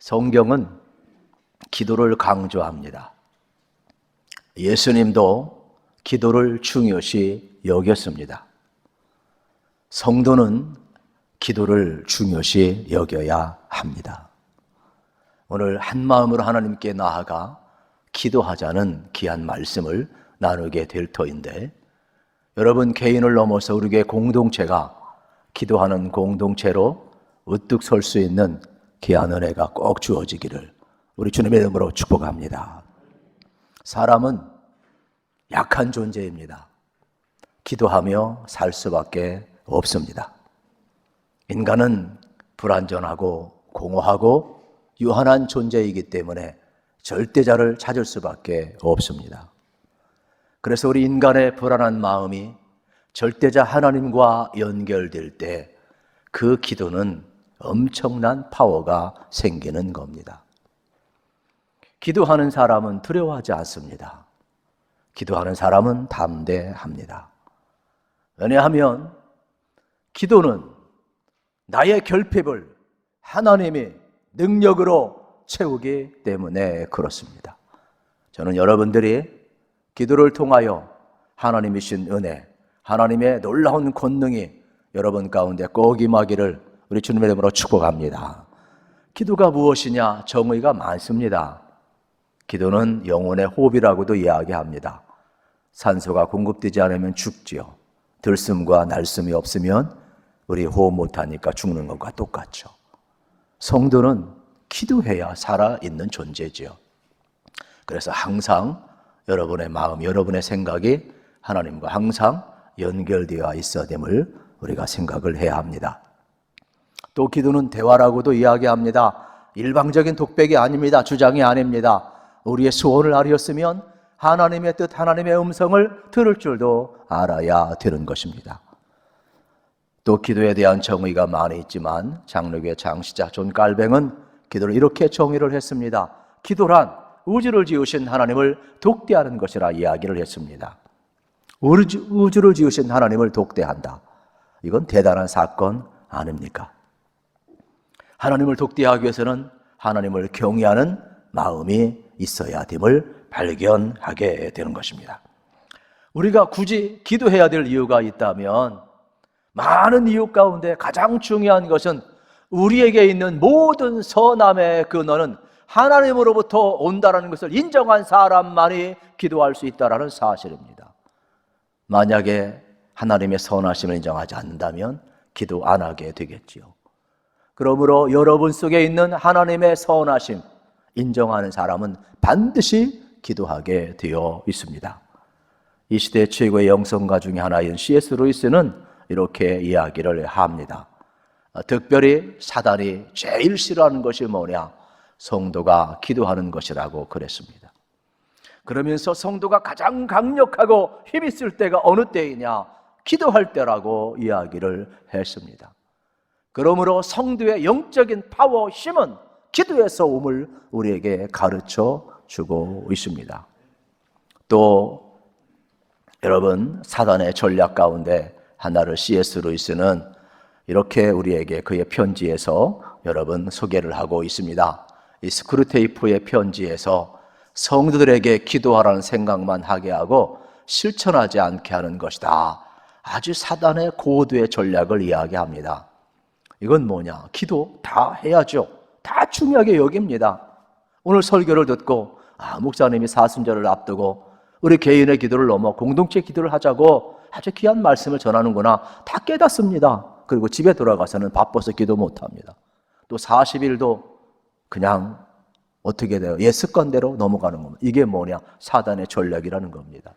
성경은 기도를 강조합니다. 예수님도 기도를 중요시 여겼습니다. 성도는 기도를 중요시 여겨야 합니다. 오늘 한 마음으로 하나님께 나아가 기도하자는 귀한 말씀을 나누게 될 터인데, 여러분 개인을 넘어서 우리 교회 공동체가 기도하는 공동체로 우뚝 설 수 있는 귀한 은혜가 꼭 주어지기를 우리 주님의 이름으로 축복합니다. 사람은 약한 존재입니다. 기도하며 살 수밖에 없습니다. 인간은 불완전하고 공허하고 유한한 존재이기 때문에 절대자를 찾을 수밖에 없습니다. 그래서 우리 인간의 불안한 마음이 절대자 하나님과 연결될 때 그 기도는 엄청난 파워가 생기는 겁니다. 기도하는 사람은 두려워하지 않습니다. 기도하는 사람은 담대합니다. 왜냐하면 기도는 나의 결핍을 하나님이 능력으로 채우기 때문에 그렇습니다. 저는 여러분들이 기도를 통하여 하나님이신 은혜, 하나님의 놀라운 권능이 여러분 가운데 꼭 임하기를 우리 주님의 이름으로 축복합니다. 기도가 무엇이냐? 정의가 많습니다. 기도는 영혼의 호흡이라고도 이야기합니다. 산소가 공급되지 않으면 죽지요. 들숨과 날숨이 없으면 우리 호흡 못하니까 죽는 것과 똑같죠. 성도는 기도해야 살아있는 존재지요. 그래서 항상 여러분의 마음, 여러분의 생각이 하나님과 항상 연결되어 있어야 됨을 우리가 생각을 해야 합니다. 또 기도는 대화라고도 이야기합니다. 일방적인 독백이 아닙니다. 주장이 아닙니다. 우리의 소원을 아뢰었으면 하나님의 뜻, 하나님의 음성을 들을 줄도 알아야 되는 것입니다. 또 기도에 대한 정의가 많이 있지만 장로교의 장시자 존 깔뱅은 기도를 이렇게 정의를 했습니다. 기도란 우주를 지으신 하나님을 독대하는 것이라 이야기를 했습니다. 우주를 지으신 하나님을 독대한다. 이건 대단한 사건 아닙니까? 하나님을 독대하기 위해서는 하나님을 경외하는 마음이 있어야 됨을 발견하게 되는 것입니다. 우리가 굳이 기도해야 될 이유가 있다면 많은 이유 가운데 가장 중요한 것은 우리에게 있는 모든 선함의 근원은 하나님으로부터 온다라는 것을 인정한 사람만이 기도할 수 있다라는 사실입니다. 만약에 하나님의 선하심을 인정하지 않는다면 기도 안 하게 되겠지요. 그러므로 여러분 속에 있는 하나님의 선하심 인정하는 사람은 반드시 기도하게 되어 있습니다. 이 시대 최고의 영성가 중에 하나인 C.S. 루이스는 이렇게 이야기를 합니다. 특별히 사단이 제일 싫어하는 것이 뭐냐? 성도가 기도하는 것이라고 그랬습니다. 그러면서 성도가 가장 강력하고 힘있을 때가 어느 때이냐? 기도할 때라고 이야기를 했습니다. 그러므로 성도의 영적인 파워, 힘은 기도에서 옴을 우리에게 가르쳐 주고 있습니다. 또 여러분, 사단의 전략 가운데 하나를 C.S. 루이스는 이렇게 우리에게 그의 편지에서 여러분 소개를 하고 있습니다. 이 스크루테이프의 편지에서 성도들에게 기도하라는 생각만 하게 하고 실천하지 않게 하는 것이다. 아주 사단의 고도의 전략을 이야기합니다. 이건 뭐냐? 기도 다 해야죠. 다 중요하게 여깁니다. 오늘 설교를 듣고 목사님이 사순절을 앞두고 우리 개인의 기도를 넘어 공동체 기도를 하자고 아주 귀한 말씀을 전하는구나 다 깨닫습니다. 그리고 집에 돌아가서는 바빠서 기도 못합니다. 또 40일도 그냥 어떻게 돼요? 옛 습관대로 넘어가는 겁니다. 이게 뭐냐? 사단의 전략이라는 겁니다.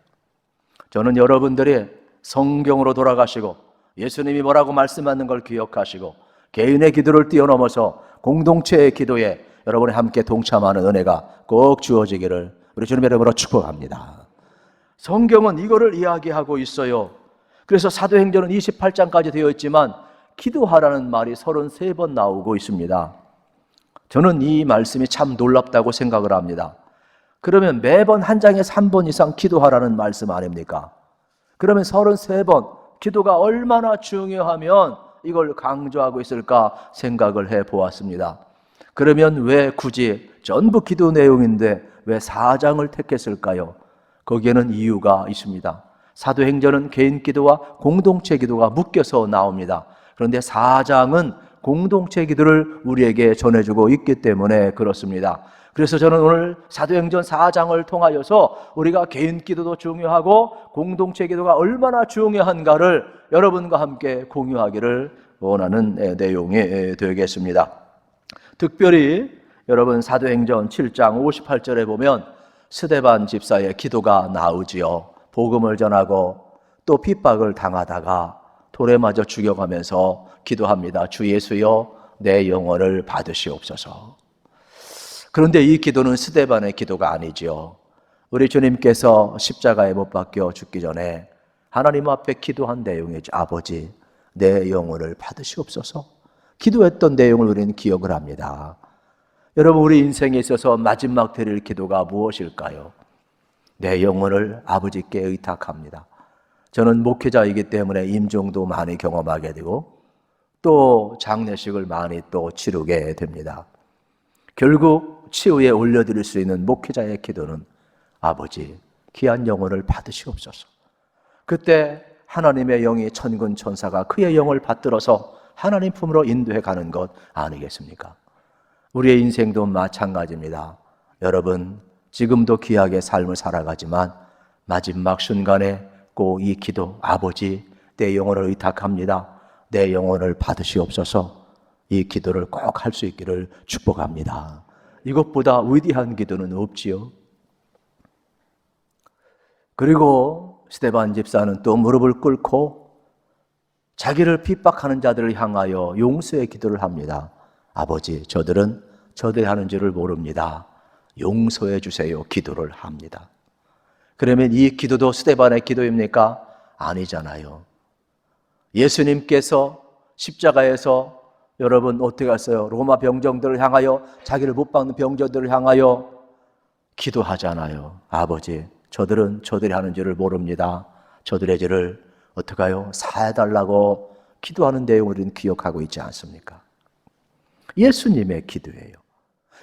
저는 여러분들이 성경으로 돌아가시고 예수님이 뭐라고 말씀하는 걸 기억하시고 개인의 기도를 뛰어넘어서 공동체의 기도에 여러분이 함께 동참하는 은혜가 꼭 주어지기를 우리 주님의 이름으로 축복합니다. 성경은 이거를 이야기하고 있어요. 그래서 사도행전은 28장까지 되어 있지만 기도하라는 말이 33번 나오고 있습니다. 저는 이 말씀이 참 놀랍다고 생각을 합니다. 그러면 매번 한 장에서 한 번 이상 기도하라는 말씀 아닙니까? 그러면 33번 기도가 얼마나 중요하면 이걸 강조하고 있을까 생각을 해보았습니다. 그러면 왜 굳이 전부 기도 내용인데 왜 4장을 택했을까요? 거기에는 이유가 있습니다. 사도행전은 개인 기도와 공동체 기도가 묶여서 나옵니다. 그런데 4장은 공동체 기도를 우리에게 전해주고 있기 때문에 그렇습니다. 그래서 저는 오늘 사도행전 4장을 통하여서 우리가 개인 기도도 중요하고 공동체 기도가 얼마나 중요한가를 여러분과 함께 공유하기를 원하는 내용이 되겠습니다. 특별히 여러분 사도행전 7장 58절에 보면 스데반 집사의 기도가 나오지요. 복음을 전하고 또 핍박을 당하다가 돌에 맞아 죽여가면서 기도합니다. 주 예수여 내 영혼을 받으시옵소서. 그런데 이 기도는 스데반의 기도가 아니지요. 우리 주님께서 십자가에 못 박혀 죽기 전에 하나님 앞에 기도한 내용이죠. 아버지 내 영혼을 받으시옵소서. 기도했던 내용을 우리는 기억을 합니다. 여러분 우리 인생에 있어서 마지막 드릴 기도가 무엇일까요? 내 영혼을 아버지께 의탁합니다. 저는 목회자이기 때문에 임종도 많이 경험하게 되고 또 장례식을 많이 또 치르게 됩니다. 결국 치유에 올려드릴 수 있는 목회자의 기도는 아버지 귀한 영혼을 받으시옵소서. 그때 하나님의 영이 천군 천사가 그의 영을 받들어서 하나님 품으로 인도해 가는 것 아니겠습니까? 우리의 인생도 마찬가지입니다. 여러분 지금도 귀하게 삶을 살아가지만 마지막 순간에 꼭 이 기도 아버지 내 영혼을 의탁합니다. 내 영혼을 받으시옵소서. 이 기도를 꼭 할 수 있기를 축복합니다. 이것보다 위대한 기도는 없지요. 그리고 스데반 집사는 또 무릎을 꿇고 자기를 핍박하는 자들을 향하여 용서의 기도를 합니다. 아버지 저들은 저들이 하는 줄을 모릅니다. 용서해 주세요. 기도를 합니다. 그러면 이 기도도 스데반의 기도입니까? 아니잖아요. 예수님께서 십자가에서 여러분 어떻게 하셨어요? 로마 병정들을 향하여 자기를 못 박는 병정들을 향하여 기도하잖아요. 아버지 저들은 저들이 하는 줄을 모릅니다. 저들의 죄를 어떻게 하여 사해달라고 기도하는 내용을 우리는 기억하고 있지 않습니까? 예수님의 기도예요.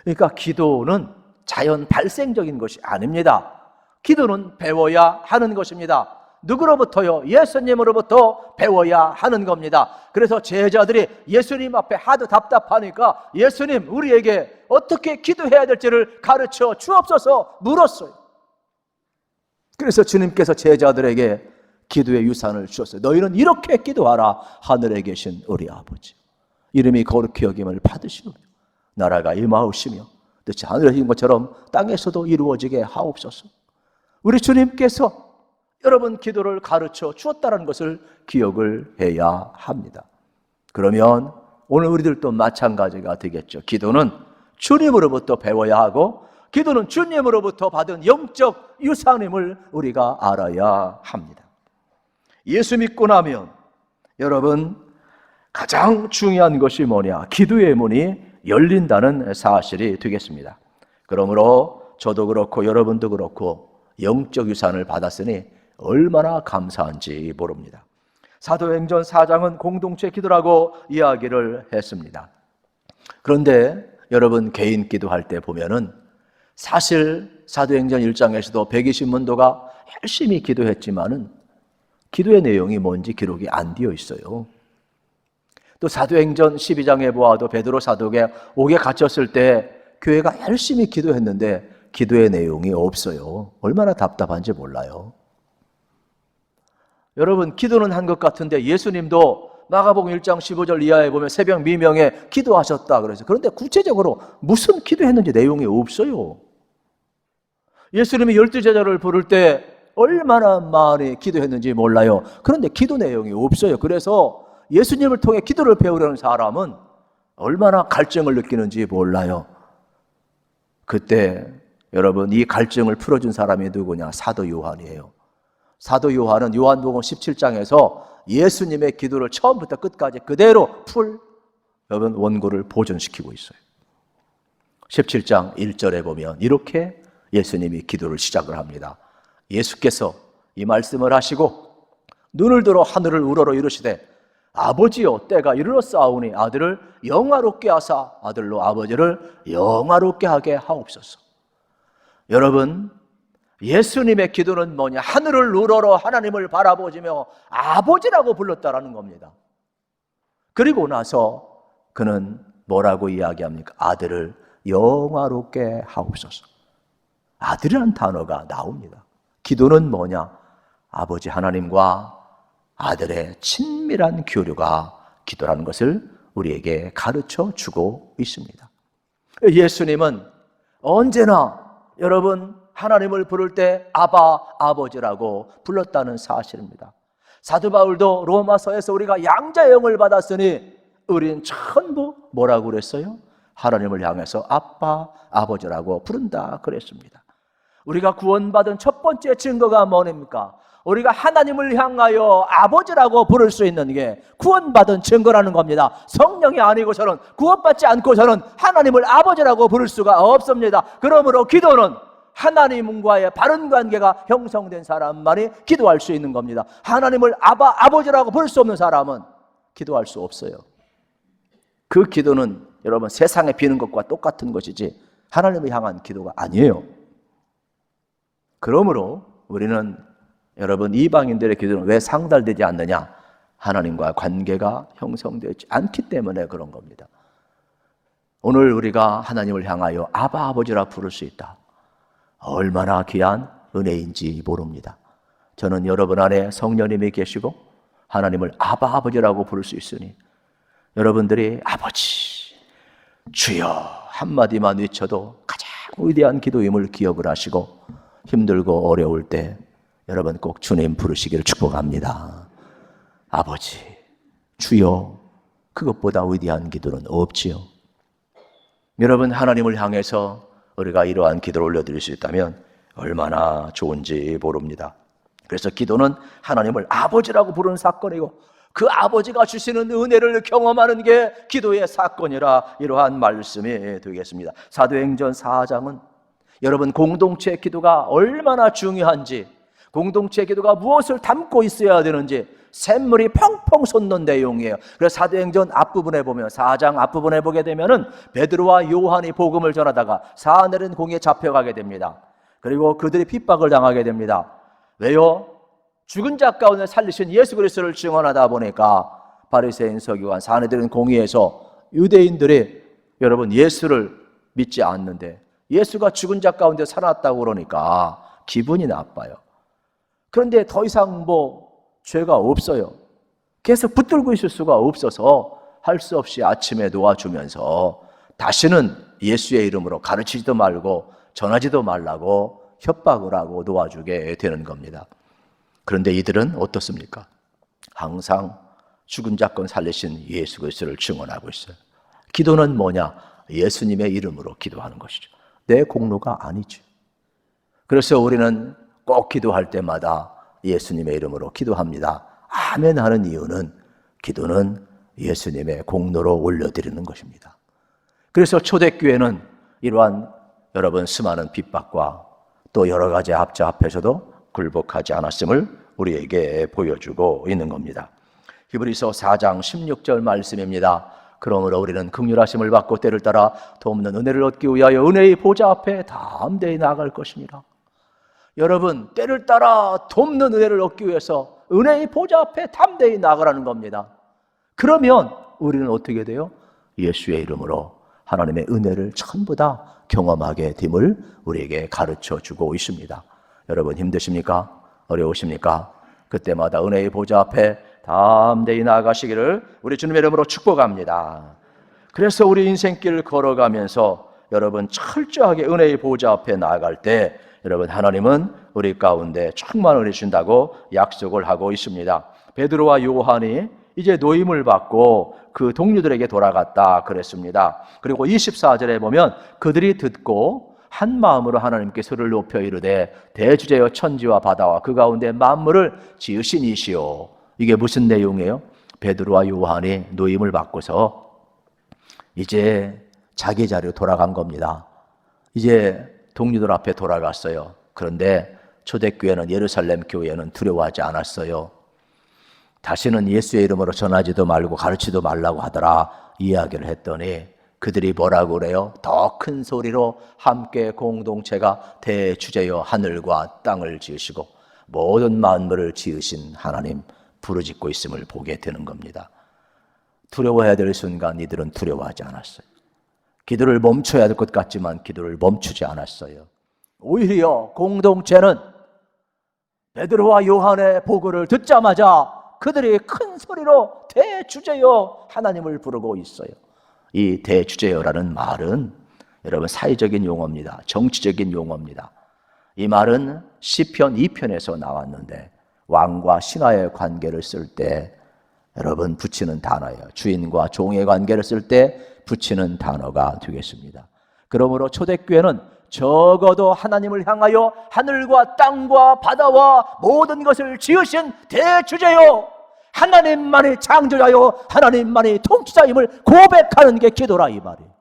그러니까 기도는 자연 발생적인 것이 아닙니다. 기도는 배워야 하는 것입니다. 누구로부터요? 예수님으로부터 배워야 하는 겁니다. 그래서 제자들이 예수님 앞에 하도 답답하니까 예수님 우리에게 어떻게 기도해야 될지를 가르쳐 주옵소서 물었어요. 그래서 주님께서 제자들에게 기도의 유산을 주셨어요. 너희는 이렇게 기도하라. 하늘에 계신 우리 아버지 이름이 거룩히 여김을 받으시오며 나라가 임하옵시며 뜻이 하늘에 있는 것처럼 땅에서도 이루어지게 하옵소서. 우리 주님께서 여러분 기도를 가르쳐 주었다는 것을 기억을 해야 합니다. 그러면 오늘 우리들도 마찬가지가 되겠죠. 기도는 주님으로부터 배워야 하고 기도는 주님으로부터 받은 영적 유산임을 우리가 알아야 합니다. 예수 믿고 나면 여러분 가장 중요한 것이 뭐냐? 기도의 문이 열린다는 사실이 되겠습니다. 그러므로 저도 그렇고 여러분도 그렇고 영적 유산을 받았으니 얼마나 감사한지 모릅니다. 사도행전 4장은 공동체 기도라고 이야기를 했습니다. 그런데 여러분 개인 기도할 때 보면은 사실 사도행전 1장에서도 120문도가 열심히 기도했지만은 기도의 내용이 뭔지 기록이 안 되어 있어요. 또 사도행전 12장에 보아도 베드로 사도가 옥에 갇혔을 때 교회가 열심히 기도했는데 기도의 내용이 없어요. 얼마나 답답한지 몰라요. 여러분 기도는 한 것 같은데 예수님도 마가복음 1장 15절 이하에 보면 새벽 미명에 기도하셨다 그래서 그런데 구체적으로 무슨 기도했는지 내용이 없어요. 예수님이 12제자를 부를 때 얼마나 많이 기도했는지 몰라요. 그런데 기도 내용이 없어요. 그래서 예수님을 통해 기도를 배우려는 사람은 얼마나 갈증을 느끼는지 몰라요. 그때 여러분 이 갈증을 풀어준 사람이 누구냐? 사도 요한이에요. 사도 요한은 요한복음 17장에서 예수님의 기도를 처음부터 끝까지 그대로 여러분 원고를 보존시키고 있어요. 17장 1절에 보면 이렇게 예수님이 기도를 시작을 합니다. 예수께서 이 말씀을 하시고 눈을 들어 하늘을 우러러 이르시되 아버지여 때가 이르렀사오니 아들을 영화롭게 하사 아들로 아버지를 영화롭게 하게 하옵소서. 여러분, 예수님의 기도는 뭐냐? 하늘을 우러러 하나님을 바라보시며 아버지라고 불렀다라는 겁니다. 그리고 나서 그는 뭐라고 이야기합니까? 아들을 영화롭게 하옵소서. 아들이라는 단어가 나옵니다. 기도는 뭐냐? 아버지 하나님과 아들의 친밀한 교류가 기도라는 것을 우리에게 가르쳐 주고 있습니다. 예수님은 언제나 여러분 하나님을 부를 때 아바, 아버지라고 불렀다는 사실입니다. 사도 바울도 로마서에서 우리가 양자의 영을 받았으니 우리는 전부 뭐라고 그랬어요? 하나님을 향해서 아빠, 아버지라고 부른다 그랬습니다. 우리가 구원받은 첫 번째 증거가 뭐입니까? 우리가 하나님을 향하여 아버지라고 부를 수 있는 게 구원받은 증거라는 겁니다. 성령이 아니고서는, 구원받지 않고서는 하나님을 아버지라고 부를 수가 없습니다. 그러므로 기도는 하나님과의 바른 관계가 형성된 사람만이 기도할 수 있는 겁니다. 하나님을 아바, 아버지라고 부를 수 없는 사람은 기도할 수 없어요. 그 기도는 여러분 세상에 비는 것과 똑같은 것이지 하나님을 향한 기도가 아니에요. 그러므로 우리는 여러분 이방인들의 기도는 왜 상달되지 않느냐? 하나님과 관계가 형성되지 않기 때문에 그런 겁니다. 오늘 우리가 하나님을 향하여 아바, 아버지라 부를 수 있다. 얼마나 귀한 은혜인지 모릅니다. 저는 여러분 안에 성령님이 계시고 하나님을 아바, 아버지라고 부를 수 있으니 여러분들이 아버지, 주여 한마디만 외쳐도 가장 위대한 기도임을 기억을 하시고 힘들고 어려울 때 여러분 꼭 주님 부르시기를 축복합니다. 아버지, 주여, 그것보다 위대한 기도는 없지요. 여러분 하나님을 향해서 우리가 이러한 기도를 올려드릴 수 있다면 얼마나 좋은지 모릅니다. 그래서 기도는 하나님을 아버지라고 부르는 사건이고 그 아버지가 주시는 은혜를 경험하는 게 기도의 사건이라 이러한 말씀이 되겠습니다. 사도행전 4장은 여러분 공동체 기도가 얼마나 중요한지, 공동체 기도가 무엇을 담고 있어야 되는지 샘물이 펑펑 솟는 내용이에요. 그래서 사도행전 앞부분에 보면 4장 앞부분에 보게 되면은 베드로와 요한이 복음을 전하다가 사내린 공에 잡혀가게 됩니다. 그리고 그들이 핍박을 당하게 됩니다. 왜요? 죽은 자 가운데 살리신 예수 그리스도를 증언하다 보니까 바리새인 서기관 사내들은 공의에서 유대인들이 여러분 예수를 믿지 않는데 예수가 죽은 자 가운데 살아났다고 그러니까 기분이 나빠요. 그런데 더 이상 죄가 없어요. 계속 붙들고 있을 수가 없어서 할 수 없이 아침에 놓아주면서 다시는 예수의 이름으로 가르치지도 말고 전하지도 말라고 협박을 하고 놓아주게 되는 겁니다. 그런데 이들은 어떻습니까? 항상 죽은 자 건 살리신 예수 그리스도를 증언하고 있어요. 기도는 뭐냐? 예수님의 이름으로 기도하는 것이죠. 내 공로가 아니죠. 그래서 우리는 꼭 기도할 때마다 예수님의 이름으로 기도합니다. 아멘 하는 이유는 기도는 예수님의 공로로 올려드리는 것입니다. 그래서 초대교회는 이러한 여러분 수많은 핍박과 또 여러 가지 압제 앞에서도 굴복하지 않았음을 우리에게 보여주고 있는 겁니다. 히브리서 4장 16절 말씀입니다. 그러므로 우리는 긍휼하심을 받고 때를 따라 돕는 은혜를 얻기 위하여 은혜의 보좌 앞에 담대히 나아갈 것이니라. 여러분, 때를 따라 돕는 은혜를 얻기 위해서 은혜의 보좌 앞에 담대히 나아가라는 겁니다. 그러면 우리는 어떻게 돼요? 예수의 이름으로 하나님의 은혜를 전부 다 경험하게 됨을 우리에게 가르쳐 주고 있습니다. 여러분 힘드십니까? 어려우십니까? 그때마다 은혜의 보좌 앞에 담대히 나아가시기를 우리 주님의 이름으로 축복합니다. 그래서 우리 인생길을 걸어가면서 여러분 철저하게 은혜의 보좌 앞에 나아갈 때 여러분 하나님은 우리 가운데 충만을 은혜 주신다고 약속을 하고 있습니다. 베드로와 요한이 이제 노임을 받고 그 동료들에게 돌아갔다 그랬습니다. 그리고 24절에 보면 그들이 듣고 한 마음으로 하나님께 소리를 높여 이르되 대주제여 천지와 바다와 그 가운데 만물을 지으신 이시오. 이게 무슨 내용이에요? 베드로와 요한이 노임을 받고서 이제 자기 자리로 돌아간 겁니다. 이제 동료들 앞에 돌아갔어요. 그런데 초대교회는 예루살렘 교회는 두려워하지 않았어요. 다시는 예수의 이름으로 전하지도 말고 가르치도 말라고 하더라 이야기를 했더니 그들이 뭐라고 그래요? 더 큰 소리로 함께 공동체가 대주제여 하늘과 땅을 지으시고 모든 만물을 지으신 하나님 부르짖고 있음을 보게 되는 겁니다. 두려워해야 될 순간 이들은 두려워하지 않았어요. 기도를 멈춰야 될 것 같지만 기도를 멈추지 않았어요. 오히려 공동체는 베드로와 요한의 보고를 듣자마자 그들이 큰 소리로 대주제여 하나님을 부르고 있어요. 이 대주제여라는 말은 여러분 사회적인 용어입니다. 정치적인 용어입니다. 이 말은 시편 2편에서 나왔는데 왕과 신하의 관계를 쓸 때 여러분 붙이는 단어예요. 주인과 종의 관계를 쓸 때 붙이는 단어가 되겠습니다. 그러므로 초대교회는 적어도 하나님을 향하여 하늘과 땅과 바다와 모든 것을 지으신 대주제요 하나님만이 창조자요 하나님만이 통치자임을 고백하는 게 기도라 이 말이에요.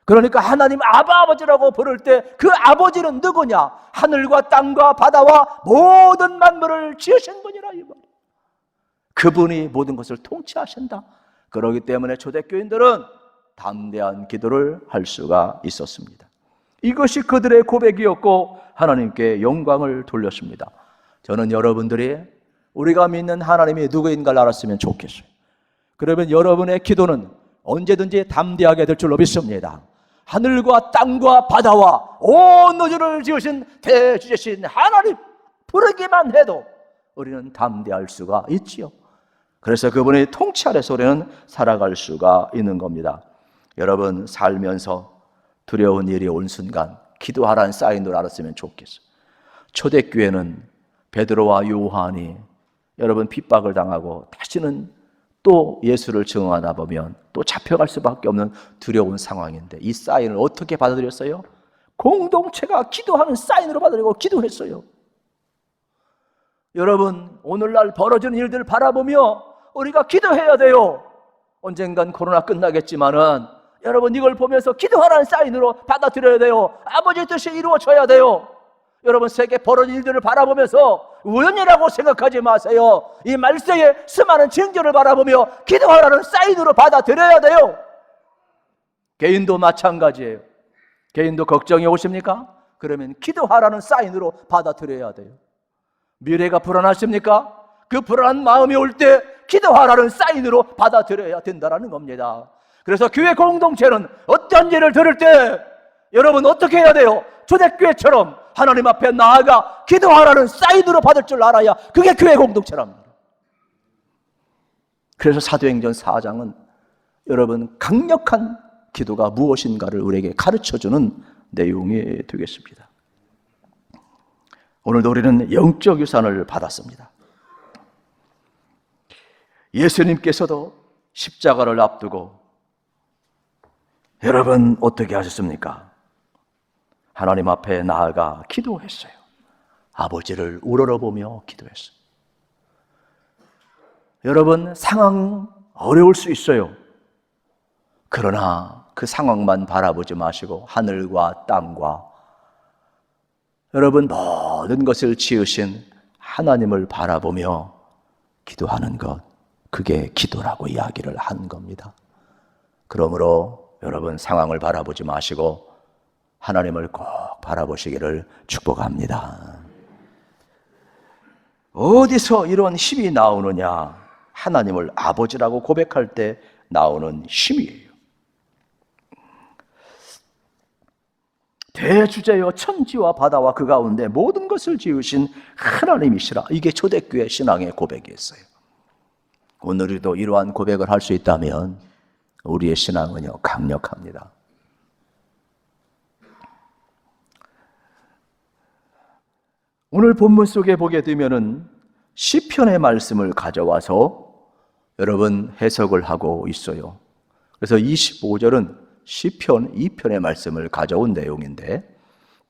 그러니까 하나님 아버지라고 부를 때 그 아버지는 누구냐? 하늘과 땅과 바다와 모든 만물을 지으신 분이라 이 말이에요. 그분이 모든 것을 통치하신다. 그렇기 때문에 초대교인들은 담대한 기도를 할 수가 있었습니다. 이것이 그들의 고백이었고 하나님께 영광을 돌렸습니다. 저는 여러분들이 우리가 믿는 하나님이 누구인가를 알았으면 좋겠어요. 그러면 여러분의 기도는 언제든지 담대하게 될 줄로 믿습니다. 하늘과 땅과 바다와 온 우주를 지으신 대주제신 하나님 부르기만 해도 우리는 담대할 수가 있지요. 그래서 그분의 통치 아래서 우리는 살아갈 수가 있는 겁니다. 여러분 살면서 두려운 일이 온 순간 기도하라는 사인을 알았으면 좋겠어요. 초대교회는 베드로와 요한이 여러분 핍박을 당하고 다시는 또 예수를 증언하다 보면 또 잡혀갈 수밖에 없는 두려운 상황인데 이 사인을 어떻게 받아들였어요? 공동체가 기도하는 사인으로 받아들이고 기도했어요. 여러분 오늘날 벌어지는 일들을 바라보며 우리가 기도해야 돼요. 언젠간 코로나 끝나겠지만은 여러분 이걸 보면서 기도하라는 사인으로 받아들여야 돼요. 아버지의 뜻이 이루어져야 돼요. 여러분 세계 벌어진 일들을 바라보면서 우연이라고 생각하지 마세요. 이 말세의 수많은 징조를 바라보며 기도하라는 사인으로 받아들여야 돼요. 개인도 마찬가지예요. 개인도 걱정이 오십니까? 그러면 기도하라는 사인으로 받아들여야 돼요. 미래가 불안하십니까? 그 불안한 마음이 올 때 기도하라는 사인으로 받아들여야 된다는 겁니다. 그래서 교회 공동체는 어떤 일을 들을 때 여러분 어떻게 해야 돼요? 초대교회처럼 하나님 앞에 나아가 기도하라는 사인으로 받을 줄 알아야 그게 교회 공동체랍니다. 그래서 사도행전 4장은 여러분 강력한 기도가 무엇인가를 우리에게 가르쳐주는 내용이 되겠습니다. 오늘도 우리는 영적 유산을 받았습니다. 예수님께서도 십자가를 앞두고 여러분 어떻게 하셨습니까? 하나님 앞에 나아가 기도했어요. 아버지를 우러러보며 기도했어요. 여러분 상황 어려울 수 있어요. 그러나 그 상황만 바라보지 마시고 하늘과 땅과 여러분 모든 것을 지으신 하나님을 바라보며 기도하는 것, 그게 기도라고 이야기를 한 겁니다. 그러므로 여러분 상황을 바라보지 마시고 하나님을 꼭 바라보시기를 축복합니다. 어디서 이런 힘이 나오느냐? 하나님을 아버지라고 고백할 때 나오는 힘이에요. 대주제여 천지와 바다와 그 가운데 모든 것을 지으신 하나님이시라. 이게 초대교회 신앙의 고백이었어요. 오늘도 이러한 고백을 할 수 있다면 우리의 신앙은요 강력합니다. 오늘 본문 속에 보게 되면은 시편의 말씀을 가져와서 여러분 해석을 하고 있어요. 그래서 25절은 시편 2편의 말씀을 가져온 내용인데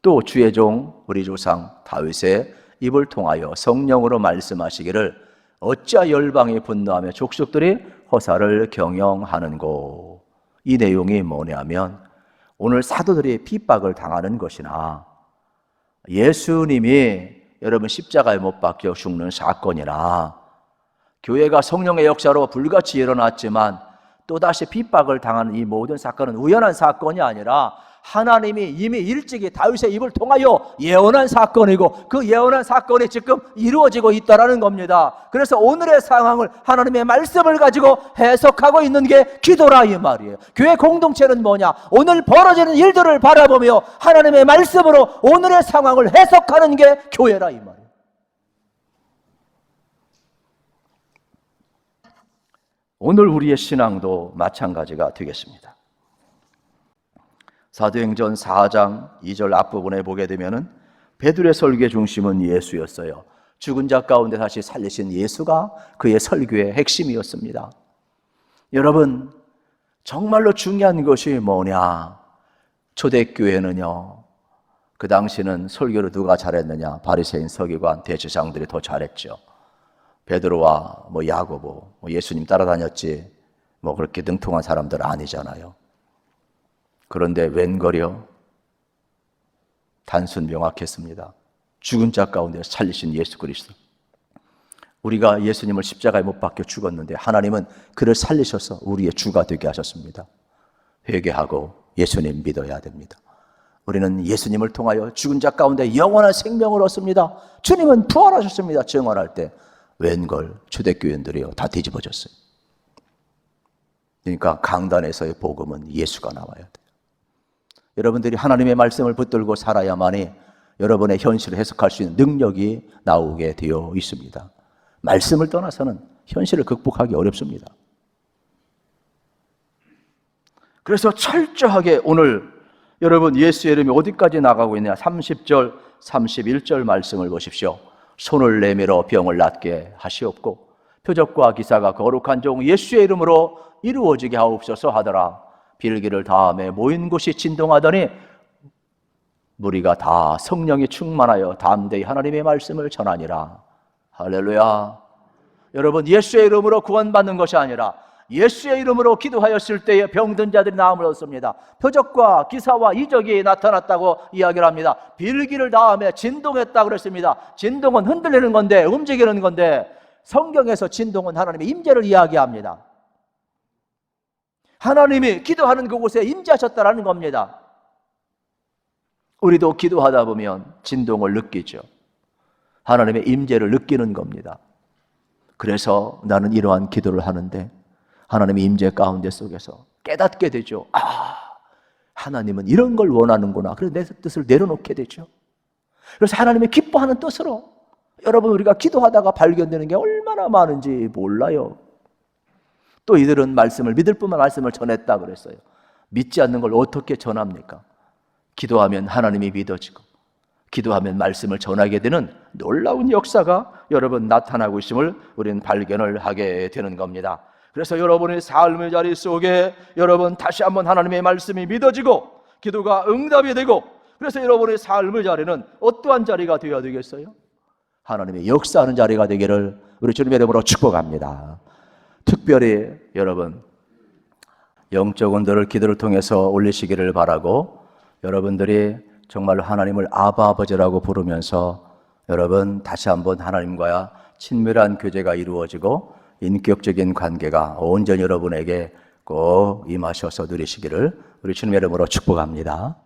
또 주의 종 우리 조상 다윗의 입을 통하여 성령으로 말씀하시기를 어찌하여 열방이 분노하며 족속들이 허사를 경영하는고. 이 내용이 뭐냐면 오늘 사도들이 핍박을 당하는 것이나 예수님이 여러분 십자가에 못 박혀 죽는 사건이나 교회가 성령의 역사로 불같이 일어났지만 또다시 핍박을 당하는 이 모든 사건은 우연한 사건이 아니라 하나님이 이미 일찍이 다윗의 입을 통하여 예언한 사건이고 그 예언한 사건이 지금 이루어지고 있다는 겁니다. 그래서 오늘의 상황을 하나님의 말씀을 가지고 해석하고 있는 게 기도라 이 말이에요. 교회 공동체는 뭐냐? 오늘 벌어지는 일들을 바라보며 하나님의 말씀으로 오늘의 상황을 해석하는 게 교회라 이 말이에요. 오늘 우리의 신앙도 마찬가지가 되겠습니다. 사도행전 4장 2절 앞부분에 보게 되면은 베드로의 설교의 중심은 예수였어요. 죽은 자 가운데 다시 살리신 예수가 그의 설교의 핵심이었습니다. 여러분, 정말로 중요한 것이 뭐냐? 초대교회는요, 그 당시는 설교를 누가 잘했느냐? 바리새인, 서기관, 대제사장들이 더 잘했죠. 베드로와 야고보, 예수님 따라다녔지 그렇게 능통한 사람들 아니잖아요. 그런데 웬걸요? 단순 명확했습니다. 죽은 자 가운데 살리신 예수 그리스도. 우리가 예수님을 십자가에 못 박혀 죽었는데 하나님은 그를 살리셔서 우리의 주가 되게 하셨습니다. 회개하고 예수님 믿어야 됩니다. 우리는 예수님을 통하여 죽은 자 가운데 영원한 생명을 얻습니다. 주님은 부활하셨습니다. 증언할 때 웬걸 초대교인들이요 다 뒤집어졌어요. 그러니까 강단에서의 복음은 예수가 나와야 돼요. 여러분들이 하나님의 말씀을 붙들고 살아야만이 여러분의 현실을 해석할 수 있는 능력이 나오게 되어 있습니다. 말씀을 떠나서는 현실을 극복하기 어렵습니다. 그래서 철저하게 오늘 여러분 예수의 이름이 어디까지 나가고 있느냐? 30절, 31절 말씀을 보십시오. 손을 내밀어 병을 낫게 하시옵고 표적과 기사가 거룩한 종 예수의 이름으로 이루어지게 하옵소서 하더라. 빌기를 다음에 모인 곳이 진동하더니 무리가 다 성령이 충만하여 담대히 하나님의 말씀을 전하니라. 할렐루야. 여러분, 예수의 이름으로 구원받는 것이 아니라 예수의 이름으로 기도하였을 때에 병든 자들이 나음을 얻습니다. 표적과 기사와 이적이 나타났다고 이야기를 합니다. 빌기를 다음에 진동했다고 그랬습니다. 진동은 흔들리는 건데, 움직이는 건데, 성경에서 진동은 하나님의 임재를 이야기합니다. 하나님이 기도하는 그곳에 임재하셨다라는 겁니다. 우리도 기도하다 보면 진동을 느끼죠. 하나님의 임재를 느끼는 겁니다. 그래서 나는 이러한 기도를 하는데 하나님의 임재 가운데 속에서 깨닫게 되죠. 하나님은 이런 걸 원하는구나. 그래서 내 뜻을 내려놓게 되죠. 그래서 하나님의 기뻐하는 뜻으로 여러분 우리가 기도하다가 발견되는 게 얼마나 많은지 몰라요. 또 이들은 말씀을 믿을 뿐만 말씀을 전했다 그랬어요. 믿지 않는 걸 어떻게 전합니까? 기도하면 하나님이 믿어지고 기도하면 말씀을 전하게 되는 놀라운 역사가 여러분 나타나고 있음을 우리는 발견을 하게 되는 겁니다. 그래서 여러분의 삶의 자리 속에 여러분 다시 한번 하나님의 말씀이 믿어지고 기도가 응답이 되고 그래서 여러분의 삶의 자리는 어떠한 자리가 되어야 되겠어요? 하나님의 역사하는 자리가 되기를 우리 주님의 이름으로 축복합니다. 특별히 여러분 영적 온도를 기도를 통해서 올리시기를 바라고 여러분들이 정말로 하나님을 아바 아버지라고 부르면서 여러분 다시 한번 하나님과 친밀한 교제가 이루어지고 인격적인 관계가 온전히 여러분에게 꼭 임하셔서 누리시기를 우리 주님의 이름으로 축복합니다.